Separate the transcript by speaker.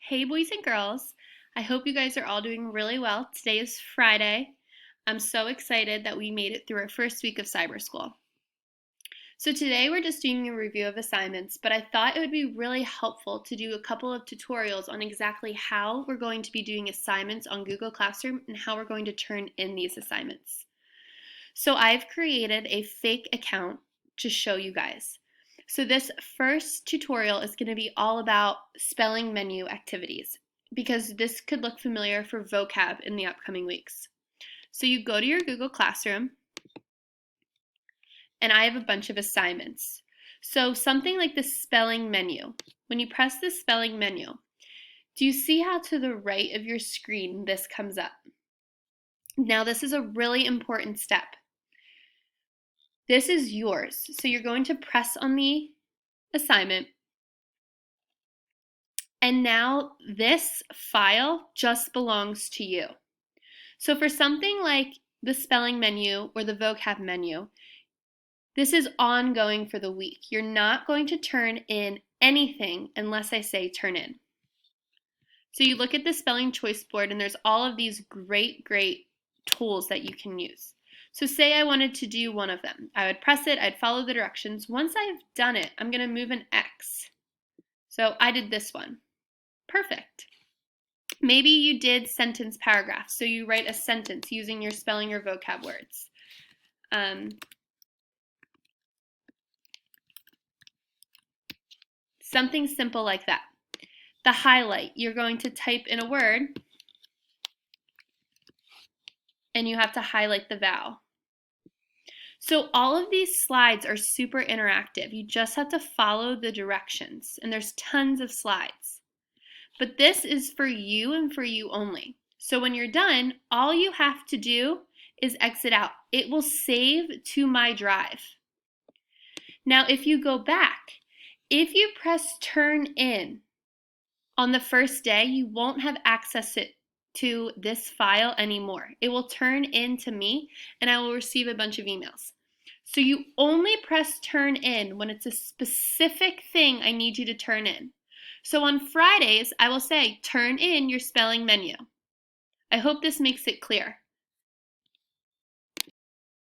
Speaker 1: Hey, boys and girls. I hope you guys are all doing really well. Today is Friday. I'm so excited that we made it through our first week of cyber school. So today we're just doing a review of assignments, but I thought it would be really helpful to do a couple of tutorials on exactly how we're going to be doing assignments on Google Classroom and how we're going to turn in these assignments. So I've created a fake account to show you guys. So this first tutorial is going to be all about spelling menu activities because this could look familiar for vocab in the upcoming weeks. So you go to your Google Classroom and I have a bunch of assignments. So something like the spelling menu. When you press the spelling menu, do you see how to the right of your screen this comes up? Now this is a really important step. This is yours. So you're going to press on the assignment. And now this file just belongs to you. So for something like the spelling menu or the vocab menu, this is ongoing for the week. You're not going to turn in anything unless I say turn in. So you look at the spelling choice board and there's all of these great tools that you can use. So say I wanted to do one of them. I would press it, I'd follow the directions. Once I've done it, I'm going to move an X. So I did this one. Perfect. Maybe you did sentence paragraph, so you write a sentence using your spelling or vocab words. Something simple like that. The highlight, you're going to type in a word and you have to highlight the vowel. So all of these slides are super interactive. You just have to follow the directions, and there's tons of slides. But this is for you and for you only. So when you're done, all you have to do is exit out. It will save to my drive. Now if you go back, if you press turn in on the first day, you won't have access to this file anymore. It will turn in to me and I will receive a bunch of emails. So you only press turn in when it's a specific thing I need you to turn in. So on Fridays, I will say turn in your spelling menu. I hope this makes it clear.